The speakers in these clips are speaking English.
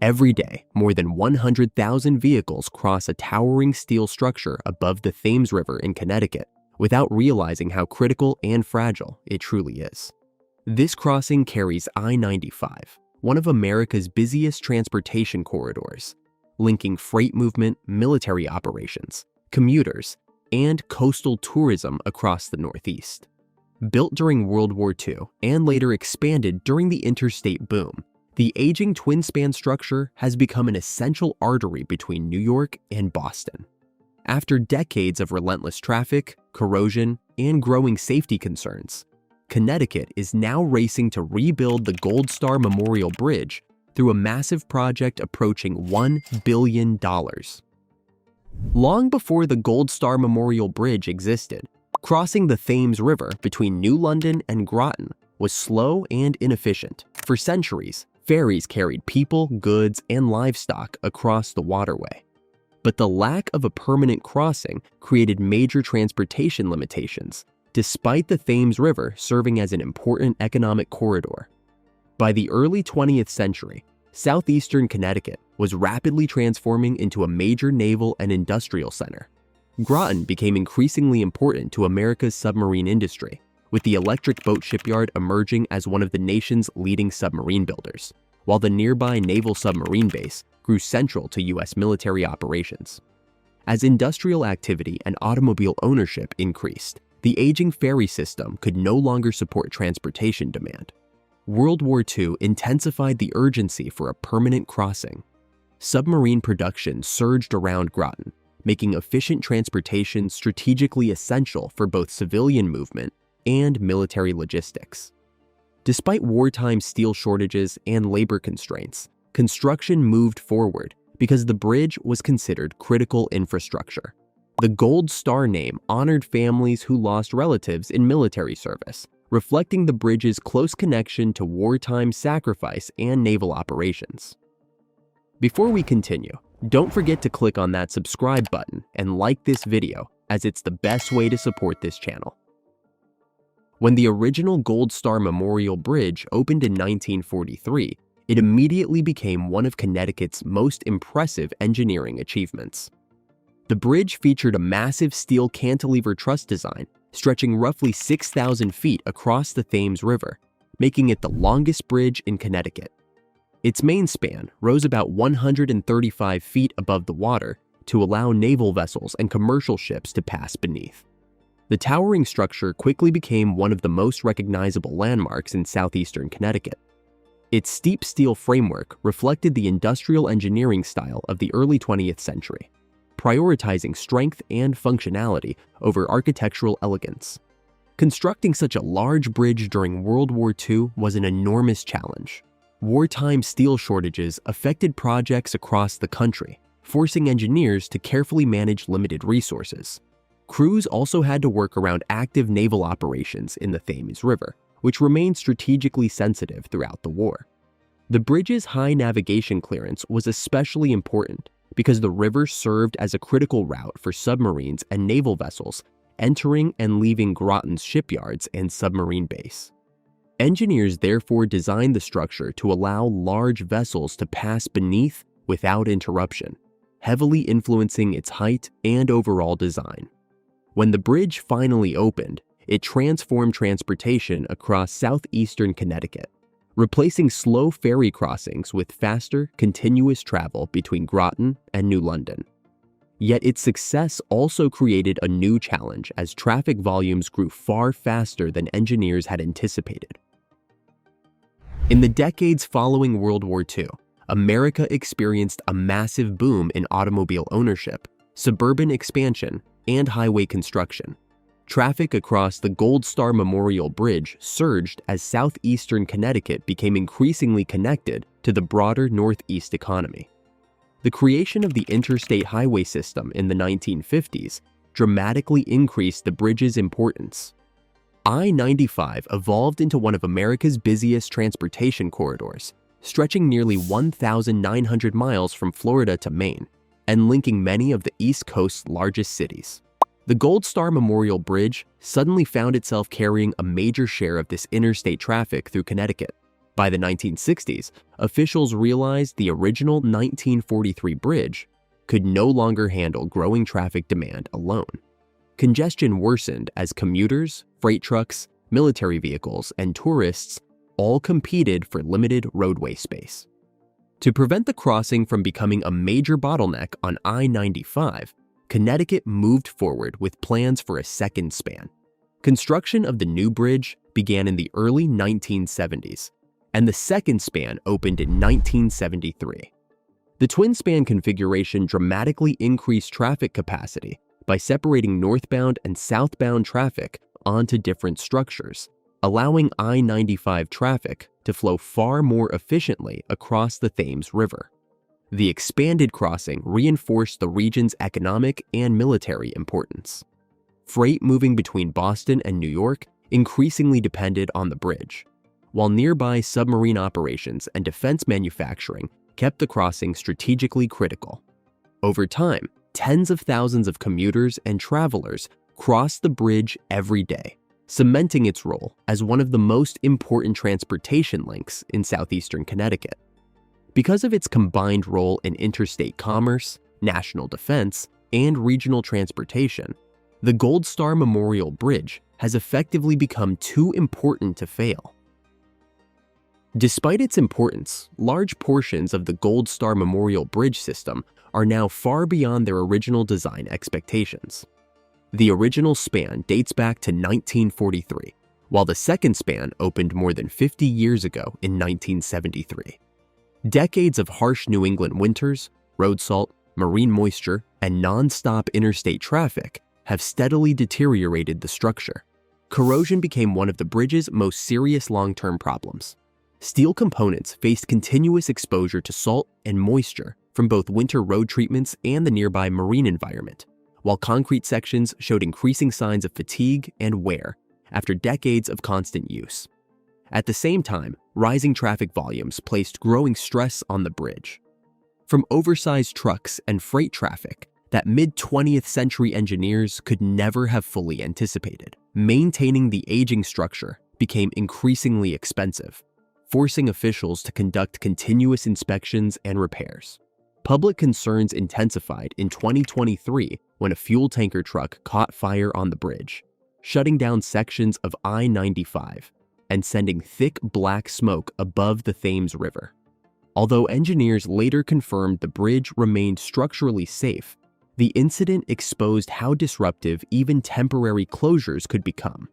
Every day, more than 100,000 vehicles cross a towering steel structure above the Thames River in Connecticut without realizing how critical and fragile it truly is. This crossing carries I-95, one of America's busiest transportation corridors, linking freight movement, military operations, commuters, and coastal tourism across the Northeast. Built during World War II and later expanded during the interstate boom, the aging twin-span structure has become an essential artery between New York and Boston. After decades of relentless traffic, corrosion, and growing safety concerns, Connecticut is now racing to rebuild the Gold Star Memorial Bridge through a massive project approaching $1 billion. Long before the Gold Star Memorial Bridge existed, crossing the Thames River between New London and Groton was slow and inefficient. For centuries, ferries carried people, goods, and livestock across the waterway. But the lack of a permanent crossing created major transportation limitations, despite the Thames River serving as an important economic corridor. By the early 20th century, southeastern Connecticut was rapidly transforming into a major naval and industrial center. Groton became increasingly important to America's submarine industry, with the electric boat shipyard emerging as one of the nation's leading submarine builders, while the nearby naval submarine base grew central to U.S. military operations. As industrial activity and automobile ownership increased, the aging ferry system could no longer support transportation demand. World War II intensified the urgency for a permanent crossing. Submarine production surged around Groton, making efficient transportation strategically essential for both civilian movement and military logistics. Despite wartime steel shortages and labor constraints, construction moved forward because the bridge was considered critical infrastructure. The Gold Star name honored families who lost relatives in military service, reflecting the bridge's close connection to wartime sacrifice and naval operations. Before we continue, don't forget to click on that subscribe button and like this video, as it's the best way to support this channel. When the original Gold Star Memorial Bridge opened in 1943, it immediately became one of Connecticut's most impressive engineering achievements. The bridge featured a massive steel cantilever truss design stretching roughly 6,000 feet across the Thames River, making it the longest bridge in Connecticut. Its main span rose about 135 feet above the water to allow naval vessels and commercial ships to pass beneath. The towering structure quickly became one of the most recognizable landmarks in southeastern Connecticut. Its steep steel framework reflected the industrial engineering style of the early 20th century, prioritizing strength and functionality over architectural elegance. Constructing such a large bridge during World War II was an enormous challenge. Wartime steel shortages affected projects across the country, forcing engineers to carefully manage limited resources. Crews also had to work around active naval operations in the Thames River, which remained strategically sensitive throughout the war. The bridge's high navigation clearance was especially important because the river served as a critical route for submarines and naval vessels entering and leaving Groton's shipyards and submarine base. Engineers therefore designed the structure to allow large vessels to pass beneath without interruption, heavily influencing its height and overall design. When the bridge finally opened, it transformed transportation across southeastern Connecticut, replacing slow ferry crossings with faster, continuous travel between Groton and New London. Yet its success also created a new challenge as traffic volumes grew far faster than engineers had anticipated. In the decades following World War II, America experienced a massive boom in automobile ownership, suburban expansion, and highway construction. Traffic across the Gold Star Memorial Bridge surged as southeastern Connecticut became increasingly connected to the broader Northeast economy. The creation of the interstate highway system in the 1950s dramatically increased the bridge's importance. I-95 evolved into one of America's busiest transportation corridors, stretching nearly 1,900 miles from Florida to Maine and linking many of the East Coast's largest cities. The Gold Star Memorial Bridge suddenly found itself carrying a major share of this interstate traffic through Connecticut. By the 1960s, officials realized the original 1943 bridge could no longer handle growing traffic demand alone. Congestion worsened as commuters, freight trucks, military vehicles, and tourists all competed for limited roadway space. To prevent the crossing from becoming a major bottleneck on I-95, Connecticut moved forward with plans for a second span. Construction of the new bridge began in the early 1970s, and the second span opened in 1973. The twin-span configuration dramatically increased traffic capacity by separating northbound and southbound traffic onto different structures, allowing I-95 traffic to flow far more efficiently across the Thames River. The expanded crossing reinforced the region's economic and military importance. Freight moving between Boston and New York increasingly depended on the bridge, while nearby submarine operations and defense manufacturing kept the crossing strategically critical. Over time, tens of thousands of commuters and travelers crossed the bridge every day, cementing its role as one of the most important transportation links in southeastern Connecticut. Because of its combined role in interstate commerce, national defense, and regional transportation, the Gold Star Memorial Bridge has effectively become too important to fail. Despite its importance, large portions of the Gold Star Memorial Bridge system are now far beyond their original design expectations. The original span dates back to 1943, while the second span opened more than 50 years ago in 1973. Decades of harsh New England winters, road salt, marine moisture, and non-stop interstate traffic have steadily deteriorated the structure. Corrosion became one of the bridge's most serious long-term problems. Steel components faced continuous exposure to salt and moisture from both winter road treatments and the nearby marine environment, while concrete sections showed increasing signs of fatigue and wear after decades of constant use. At the same time, rising traffic volumes placed growing stress on the bridge. From oversized trucks and freight traffic that mid-20th century engineers could never have fully anticipated, maintaining the aging structure became increasingly expensive, forcing officials to conduct continuous inspections and repairs. Public concerns intensified in 2023 when a fuel tanker truck caught fire on the bridge, shutting down sections of I-95 and sending thick black smoke above the Thames River. Although engineers later confirmed the bridge remained structurally safe, the incident exposed how disruptive even temporary closures could become.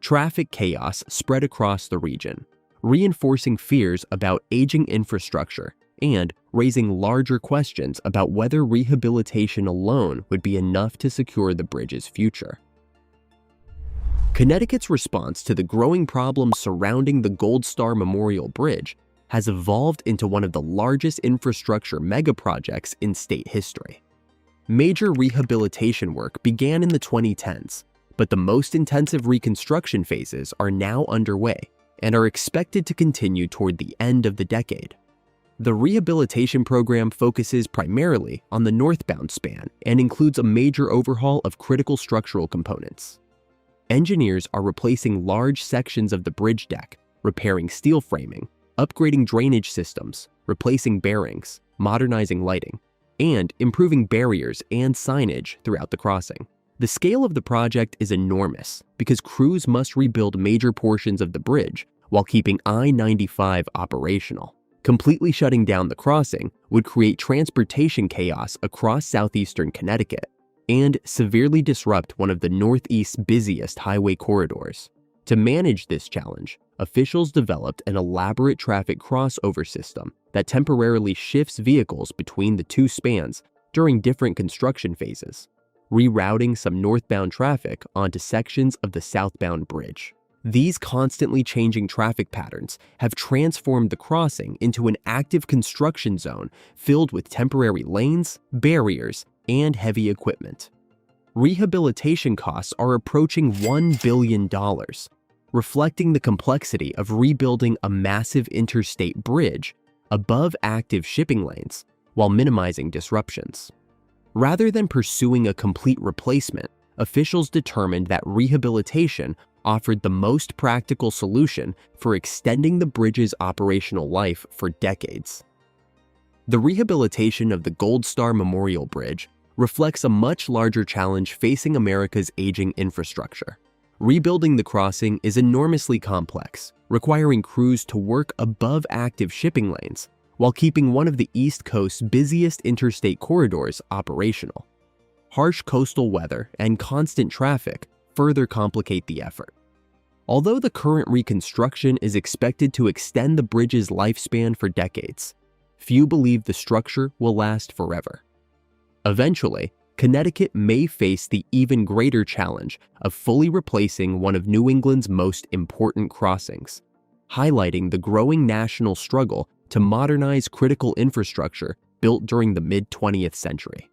Traffic chaos spread across the region, reinforcing fears about aging infrastructure and raising larger questions about whether rehabilitation alone would be enough to secure the bridge's future. Connecticut's response to the growing problems surrounding the Gold Star Memorial Bridge has evolved into one of the largest infrastructure megaprojects in state history. Major rehabilitation work began in the 2010s, but the most intensive reconstruction phases are now underway and are expected to continue toward the end of the decade. The rehabilitation program focuses primarily on the northbound span and includes a major overhaul of critical structural components. Engineers are replacing large sections of the bridge deck, repairing steel framing, upgrading drainage systems, replacing bearings, modernizing lighting, and improving barriers and signage throughout the crossing. The scale of the project is enormous because crews must rebuild major portions of the bridge while keeping I-95 operational. Completely shutting down the crossing would create transportation chaos across southeastern Connecticut and severely disrupt one of the Northeast's busiest highway corridors. To manage this challenge, officials developed an elaborate traffic crossover system that temporarily shifts vehicles between the two spans during different construction phases, rerouting some northbound traffic onto sections of the southbound bridge. These constantly changing traffic patterns have transformed the crossing into an active construction zone filled with temporary lanes, barriers, and heavy equipment. Rehabilitation costs are approaching $1 billion, reflecting the complexity of rebuilding a massive interstate bridge above active shipping lanes while minimizing disruptions. Rather than pursuing a complete replacement, officials determined that rehabilitation offered the most practical solution for extending the bridge's operational life for decades. The rehabilitation of the Gold Star Memorial Bridge reflects a much larger challenge facing America's aging infrastructure. Rebuilding the crossing is enormously complex, requiring crews to work above active shipping lanes while keeping one of the East Coast's busiest interstate corridors operational. Harsh coastal weather and constant traffic further complicate the effort. Although the current reconstruction is expected to extend the bridge's lifespan for decades, few believe the structure will last forever. Eventually, Connecticut may face the even greater challenge of fully replacing one of New England's most important crossings, highlighting the growing national struggle to modernize critical infrastructure built during the mid-20th century.